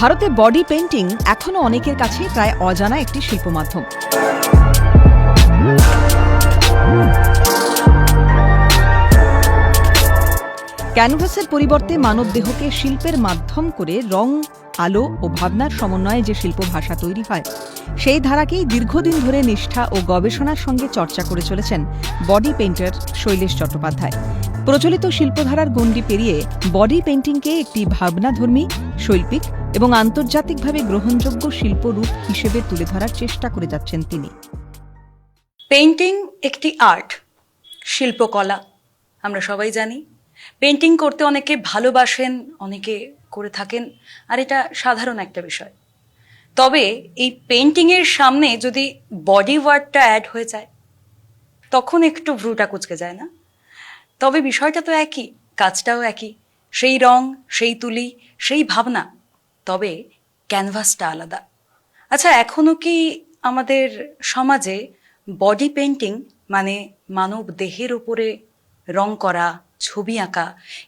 ভারতে body painting এখনো অনেকের কাছে প্রায় অজানা একটি শিল্প মাধ্যম। ক্যানভাসের পরিবর্তে মানবদেহকে শিল্পের মাধ্যম করে রং, আলো ও ভাবনার সমন্বয়ে যে শিল্প ভাষা তৈরি হয়, সেই ধারাকেই দীর্ঘদিন ধরে নিষ্ঠা ও গবেষণার সঙ্গে চর্চা করে চলেছেন বডি পেইন্টার শৈলেশ চট্টোপাধ্যায়। প্রচলিত শিল্পধারার গণ্ডি পেরিয়ে বডি পেইন্টিংকে একটি ভাবনাধর্মী, শৈল্পিক এবং আন্তর্জাতিকভাবে গ্রহণযোগ্য শিল্পরূপ হিসেবে তুলে ধরার চেষ্টা করে যাচ্ছেন তিনি। পেইন্টিং একটি আর্ট, শিল্পকলা। আমরা সবাই জানি পেইন্টিং করতে অনেকে ভালোবাসেন, অনেকে করে থাকেন, আর এটা সাধারণ একটা বিষয়। তবে এই পেইন্টিংয়ের সামনে যদি বডি ওয়ার্কটা অ্যাড হয়ে যায়, তখন একটু ভ্রুটা কুঁচকে যায় না? তবে বিষয়টা তো একই, কাজটাও একই, সেই রং, সেই তুলি, সেই ভাবনা, তবে ক্যানভাসটা আলাদা। আচ্ছা, এখনো কি আমাদের সমাজে বডি পেইন্টিং মানে মানব দেহের উপরে রং করা, ছবি আঁকা,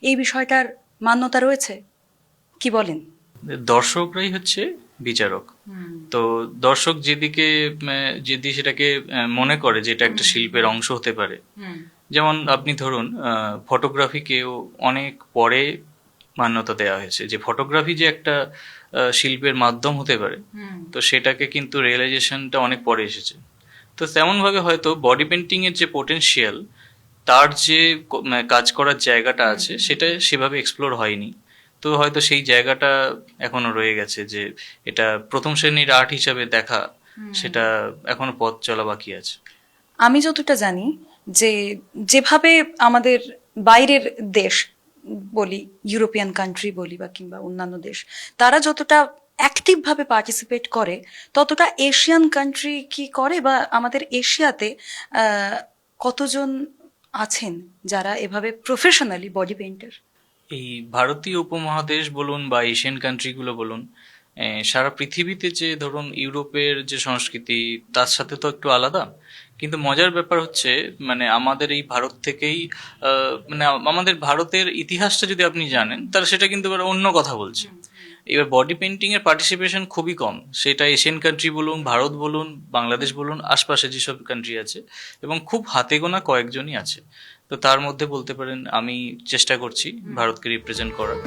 এই বিষয়টার মান্যতা রয়েছে? কি বলেন? দর্শকরাই হচ্ছে বিচারক। তো দর্শক যেদিকে যদি সেটাকে মনে করে যে এটা একটা শিল্পের অংশ হতে পারে, যেমন আপনি ধরুন ফটোগ্রাফিকেও অনেক পরে মান্যতা দেওয়া হয়েছে যে ফটোগ্রাফি যে একটা শিল্পের মাধ্যম হতে পারে, তো সেটাকে কিন্তু রিয়েলাইজেশনটা অনেক পরে এসেছে। তো তেমনভাবে হয়তো বডি পেইন্টিং এর যে পোটেনশিয়াল, তার যে কাজ করার জায়গাটা আছে, সেটা সেভাবে এক্সপ্লোর হয়নি। তো হয়তো সেই জায়গাটা এখনো রয়ে গেছে, যে এটা প্রথম শ্রেণীর আর্ট হিসাবে দেখা, সেটা এখনো পথ চলা বাকি আছে। আমি যতটা জানি যে যেভাবে আমাদের বাইরের দেশ বলি, ইউরোপিয়ান কান্ট্রি বলি বা কিংবা অন্যান্য দেশ, তারা যতটা অ্যাক্টিভভাবে পার্টিসিপেট করে, ততটা এশিয়ান কান্ট্রি কি করে, বা আমাদের এশিয়াতে কতজন আছেন যারা এভাবে প্রফেশনালি বডি পেইন্টার? এই ভারতীয় উপমহাদেশ বলুন বা এশিয়ান কান্ট্রিগুলো বলুন, সারা পৃথিবীতে যে ধরুন ইউরোপের যে সংস্কৃতি, তার সাথে তো একটু আলাদা। কিন্তু মজার ব্যাপার হচ্ছে, মানে আমাদের এই ভারত থেকেই মানে আমাদের ভারতের ইতিহাসটা যদি আপনি জানেন, তাহলে সেটা কিন্তু এবার অন্য কথা বলছে। এবার বডি পেইন্টিং এর পার্টিসিপেশন খুবই কম, সেটা এশিয়ান কান্ট্রি বলুন, ভারত বলুন, বাংলাদেশ বলুন, আশপাশে যেসব কান্ট্রি আছে, এবং খুব হাতে গোনা কয়েকজনই আছে। তো তার মধ্যে বলতে পারেন আমি চেষ্টা করছি ভারতকে রিপ্রেজেন্ট করার।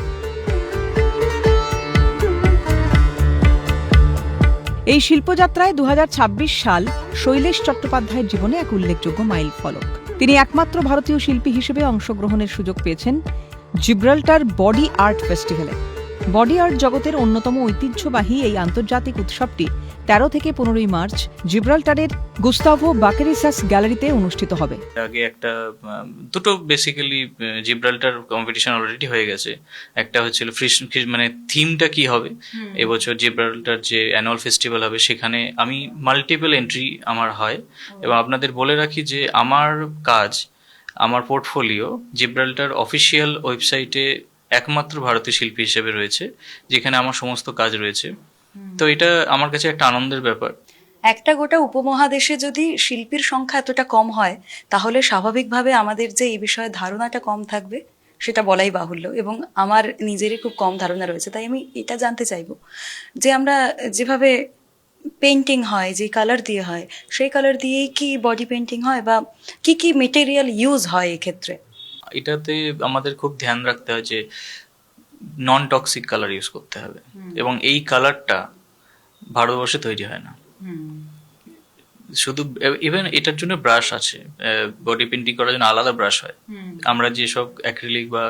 এই শিল্পযাত্রায় 2026 সাল শৈলেশ চট্টোপাধ্যায়ের জীবনে এক উল্লেখযোগ্য মাইল ফলক। তিনি একমাত্র ভারতীয় শিল্পী হিসেবে অংশগ্রহণের সুযোগ পেয়েছেন জিব্রাল্টার বডি আর্ট ফেস্টিভ্যালে। বডি আর্ট জগতের অন্যতম ঐতিহ্যবাহী এই আন্তর্জাতিক উৎসবটি 13 থেকে 15 মার্চ জিব্রাল্টারের গুস্তাভো বাকেরিসাস গ্যালারিতে অনুষ্ঠিত হবে। আগে একটা দুটো বেসিক্যালি জিব্রাল্টার কম্পিটিশন অলরেডি হয়ে গেছে। একটা হচ্ছিল মানে থিমটা কি হবে, এবছর জিব্রাল্টার যে অ্যানুয়াল ফেস্টিভ্যাল হবে, সেখানে আমি মাল্টিপল এন্ট্রি আমার হয়। এবং আপনাদের বলে রাখি যে আমার কাজ, আমার পোর্টফোলিও জিব্রাল্টার অফিসিয়াল ওয়েবসাইটে একমাত্র ভারতীয় শিল্পী হিসেবে রয়েছে, যেখানে আমার সমস্ত কাজ রয়েছে। তো এটা আমার কাছে একটা আনন্দের ব্যাপার। একটা গোটা উপমহাদেশে যদি শিল্পীর সংখ্যা এতটা কম হয়, তাহলে স্বাভাবিকভাবে আমাদের যে এই বিষয়ে ধারণাটা কম থাকবে, সেটা বলাই বাহুল্য। এবং আমার নিজেরই খুব কম ধারণা রয়েছে। তাই আমি এটা জানতে চাইবো যে আমরা যেভাবে পেইন্টিং হয়, যে কালার দিয়ে হয়, সেই কালার দিয়েই কি বডি পেইন্টিং হয়, বা কি কি মেটেরিয়াল ইউজ হয় এক্ষেত্রে? এটাতে আমাদের খুব ধ্যান রাখতে হয় যে নন টক্সিক কালার ইউজ করতে হবে, এবং এই কালারটা ভারতবর্ষে তৈরি হয় না। শুধু ইভেন এটার জন্য ব্রাশ আছে, বডি পেইন্টিং করার জন্য আলাদা ব্রাশ হয়। আমরা যেসব অ্যাক্রিলিক বা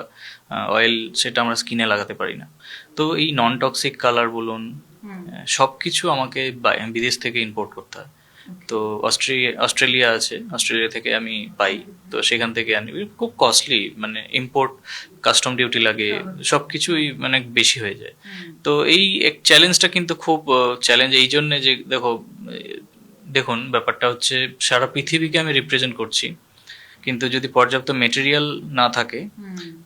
অয়েল, সেটা আমরা স্কিনে লাগাতে পারি না। তো এই নন টক্সিক কালার বলুন, সবকিছু আমাকে বিদেশ থেকে ইম্পোর্ট করতে হয়। তো অস্ট্রেলিয়া আছে, অস্ট্রেলিয়া থেকে আমি পাই, তো সেখান থেকে আনি। খুব কস্টলি, মানে ইম্পোর্ট কাস্টম ডিউটি লাগে, সবকিছুই মানে বেশি হয়ে যায়। তো এই চ্যালেঞ্জটা কিন্তু খুব চ্যালেঞ্জ এই জন্যে যে দেখুন ব্যাপারটা হচ্ছে সারা পৃথিবীকে আমি রিপ্রেজেন্ট করছি, কিন্তু যদি পর্যাপ্ত মেটেরিয়াল না থাকে,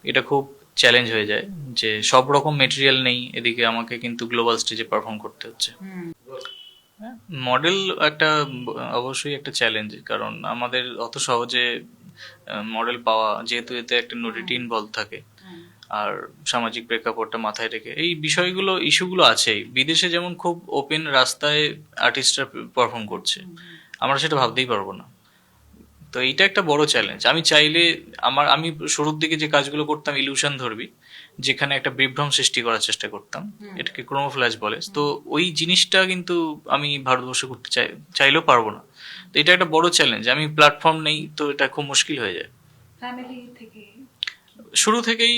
এটা খুব চ্যালেঞ্জ হয়ে যায় যে সব রকম মেটেরিয়াল নেই এদিকে, আমাকে কিন্তু গ্লোবাল স্টেজে পারফর্ম করতে হচ্ছে। মডেল একটা অবশ্যই একটা চ্যালেঞ্জ, কারণ আমাদের অত সহজে মডেল পাওয়া, যেহেতু এতে একটা নুডিটি ইনভলভ থাকে, আর সামাজিক প্রেক্ষাপটটা মাথায় রেখে এই ইস্যুগুলো আছেই। বিদেশে যেমন খুব ওপেন রাস্তায় আর্টিস্টরা পারফর্ম করছে, আমরা সেটা ভাবতেই পারবো না। তো এইটা একটা বড় চ্যালেঞ্জ। আমি চাইলে আমি শুরুর দিকে যে কাজগুলো করতাম ইলিউশন ধর্মী, যেখানে একটা বিভ্রম সৃষ্টি করার চেষ্টা করতাম, এটাকে ক্রোমোফ্ল্যাশ বলে, তো ওই জিনিসটা কিন্তু আমি ভারতবর্ষে করতে চাইলেও পারবো না। তো এটা একটা বড় চ্যালেঞ্জ, আমি প্ল্যাটফর্ম নেই, তো এটা খুব মুশকিল হয়ে যায়। ফ্যামিলি থেকে শুরু থেকেই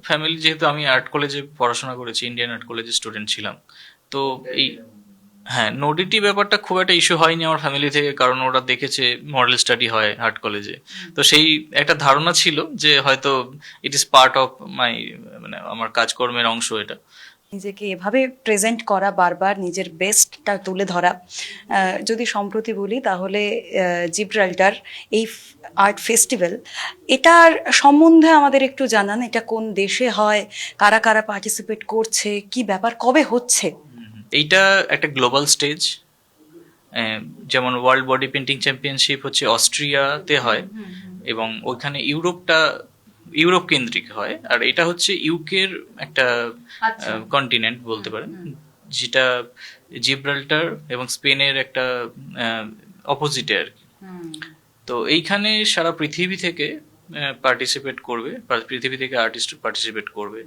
ফ্যামিলি, যেহেতু আমি আর্ট কলেজে পড়াশোনা করেছি, ইন্ডিয়ান আর্ট কলেজের স্টুডেন্ট ছিলাম, তো এই হ্যাঁ নোডিটি ব্যাপারটা খুব একটা ইস্যু হয়নি আমার ফ্যামিলি থেকে, কারণ ওরা দেখেছে মডেল স্টাডি হয় আর্ট কলেজে, তো সেই একটা ধারণা ছিল যে হয়তো it is part of my, মানে আমার কাজকর্মের অংশ এটা। নিজেকে এভাবে প্রেজেন্ট করা, বারবার নিজের বেস্টটা তুলে ধরা। যদি সম্প্রতি বলি তাহলে জিব্রাল্টার এই আর্ট ফেস্টিভ্যাল, এটার সম্বন্ধে আমাদের একটু জানান। এটা কোন দেশে হয়, কারা কারা পার্টিসিপেট করছে, কি ব্যাপার, কবে হচ্ছে? এইটা একটা গ্লোবাল স্টেজ, যেমন ওয়ার্ল্ড বডি পেন্টিং চ্যাম্পিয়নশিপ হচ্ছে অস্ট্রিয়াতে হয়, এবং ওইখানে ইউরোপ কেন্দ্রিক হয়, আর এটা হচ্ছে ইউকের একটা কন্টিনেন্ট বলতে পারেন, যেটা জিব্রাল্টার এবং স্পেনের একটা অপোজিটে আর কি। তো এইখানে সারা পৃথিবী থেকে পার্টিসিপেট করবে, পৃথিবী থেকে আর্টিস্ট পার্টিসিপেট করবে,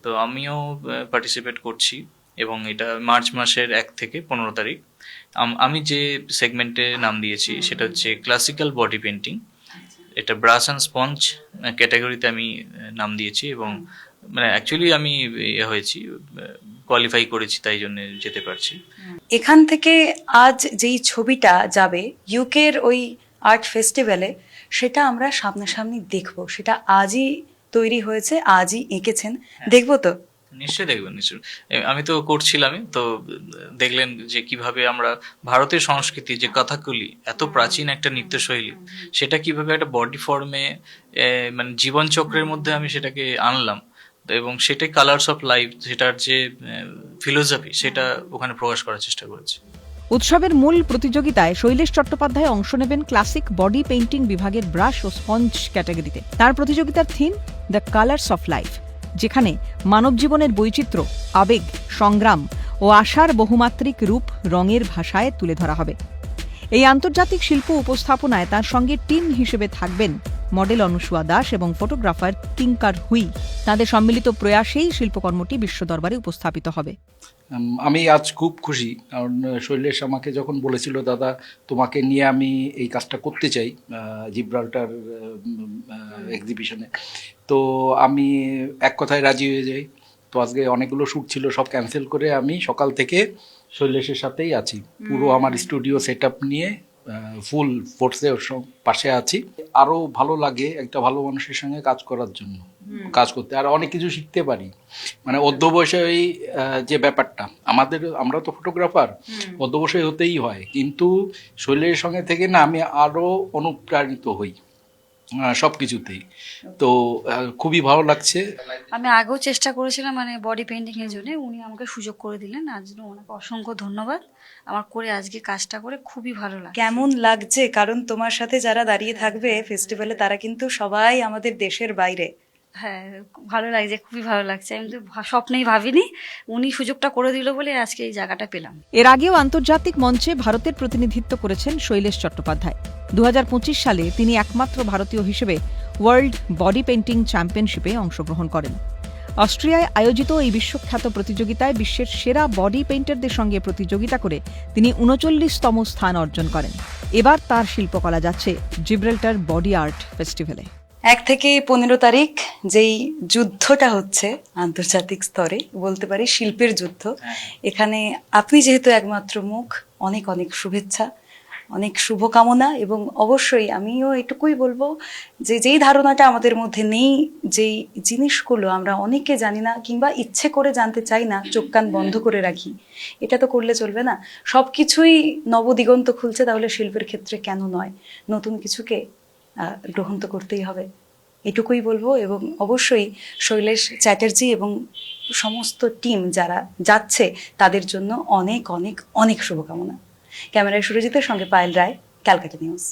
তো আমিও পার্টিসিপেট করছি, এবং এটা মার্চ মাসের 1 থেকে 15 তারিখ। আমি যে সেগমেন্টে নাম দিয়েছি সেটা হচ্ছে ক্লাসিক্যাল বডি পেন্টিং, এটা ব্রাশ অ্যান্ড স্পঞ্জ ক্যাটাগরিতে আমি নাম দিয়েছি, এবং মানে অ্যাকচুয়ালি আমি হয়েছি, কোয়ালিফাই করেছি, তাই জন্য যেতে পারছি। এখান থেকে আজ যেই ছবিটা যাবে ইউকের ওই আর্ট ফেস্টিভ্যালে, সেটা আমরা সামনাসামনি দেখবো। সেটা আজই তৈরি হয়েছে, আজই এঁকেছেন, দেখবো তো? নিশ্চয়ই দেখবেন, নিশ্চয়ই। আমি তো করছিলামই, তো দেখলেন যে কিভাবে আমরা ভারতের সংস্কৃতি, যে কথাকলি এত প্রাচীন একটা নৃত্যশৈলী, সেটা কিভাবে একটা বডি ফর্মে, মানে জীবন চক্রের মধ্যে আমি সেটাকে আনলাম, এবং সেটাই কালার্স অফ লাইফ, সেটার যে ফিলোসফি, সেটা ওখানে প্রকাশ করার চেষ্টা করেছি। উৎসবের মূল প্রতিযোগিতায় শৈলেশ চট্টোপাধ্যায় অংশ নেবেন ক্লাসিক বডি পেইন্টিং বিভাগের ব্রাশ ও স্পঞ্জ ক্যাটাগরিতে। তার প্রতিযোগিতার theme the colours of life, যেখানে মানব জীবনের বৈচিত্র্য, আবেগ, সংগ্রাম ও আশার বহুমাত্রিক রূপ রঙের ভাষায় তুলে ধরা হবে। এই আন্তর্জাতিক শিল্প উপস্থাপনায় তার সঙ্গে টিম হিসেবে থাকবেন মডেল অনুসুয়া দাস এবং ফটোগ্রাফার কিঙ্কার হুই। তাদের সম্মিলিত প্রয়াসেই শিল্পকর্মটি বিশ্ব দরবারে উপস্থাপিত হবে। আমি আজ খুব খুশি, কারণ শৈলেশ আমাকে যখন বলেছিল, দাদা তোমাকে নিয়ে আমি এই কাজটা করতে চাই জিব্রাল্টার এক্সিবিশনে, তো আমি এক কথায় রাজি হয়ে যাই। তো আজকে অনেকগুলো শ্যুট ছিল, সব ক্যান্সেল করে আমি সকাল থেকে শৈলেশের সাথেই আছি, পুরো আমার স্টুডিও সেট আপ নিয়ে ফুল ফোর্সে ওর পাশে আছি। আরও ভালো লাগে একটা ভালো মানুষের সঙ্গে কাজ করার জন্য, কাজ করতে, আর অনেক কিছু শিখতে পারি। মানে অধ্যবসায়ী যে ব্যাপারটা, আমরা তো ফটোগ্রাফার, অধ্যবসায়ী হতেই হয়, কিন্তু শৈলের সঙ্গে থেকে না আমি আরও অনুপ্রাণিত হই সব কিছুতেই। তো খুবই ভালো লাগছে। আমি আগেও চেষ্টা করেছিলাম মানে বডি পেইন্টিং এর জন্য, উনি আমাকে সুযোগ করে দিলেন, আজ জন্য ওনাকে অসংখ্য ধন্যবাদ। আমার করে আজকে কাজটা করে খুবই ভালো লাগছে। কেমন লাগছে? কারণ তোমার সাথে যারা দাঁড়িয়ে থাকবে ফেস্টিভ্যালে, তারা কিন্তু সবাই আমাদের দেশের বাইরে। হ্যাঁ, ভালো লাগছে, খুবই ভালো লাগছে। আমি তো স্বপ্নেই ভাবিনি, উনি সুযোগটা করে দিল বলে আজকে এই জায়গাটা পেলাম। এর আগেও আন্তর্জাতিক মঞ্চে ভারতের প্রতিনিধিত্ব করেছেন শৈলেশ চট্টোপাধ্যায়। 2025 সালে তিনি একমাত্র ভারতীয় হিসেবে ওয়ার্ল্ড বডি পেইন্টিং চ্যাম্পিয়নশিপে অংশগ্রহণ করেন। অস্ট্রিয়ায় আয়োজিত এই বিশ্বখ্যাত প্রতিযোগিতায় বিশ্বের সেরা বডি পেইন্টারদের সঙ্গে প্রতিযোগিতা করে তিনি 39তম স্থান অর্জন করেন। এবার তার শিল্পকলা যাচ্ছে জিব্রাল্টার বডি আর্ট ফেস্টিভ্যালে। 1 থেকে 15 তারিখ যেই যুদ্ধটা হচ্ছে আন্তর্জাতিক স্তরে, বলতে পারি শিল্পের যুদ্ধ, এখানে আপনি যেহেতু একমাত্র মুখ, অনেক অনেক শুভেচ্ছা, অনেক শুভকামনা। এবং অবশ্যই আমিও এটুকুই বলবো যে যেই ধারণাটা আমাদের মধ্যে নেই, যেই জিনিসগুলো আমরা অনেকে জানি না কিংবা ইচ্ছে করে জানতে চাই না, চোখ কান বন্ধ করে রাখি, এটা তো করলে চলবে না। সব কিছুই নবদিগন্ত খুলছে, তাহলে শিল্পের ক্ষেত্রে কেন নয়? নতুন কিছুকে গ্রহণ তো করতেই হবে, এটুকুই বলবো। এবং অবশ্যই শৈলেশ চ্যাটার্জি এবং সমস্ত টিম যারা যাচ্ছে, তাদের জন্য অনেক অনেক অনেক শুভকামনা। ক্যামেরায় সুরজিতের সঙ্গে পায়েল রায়, ক্যালকাটা নিউজ।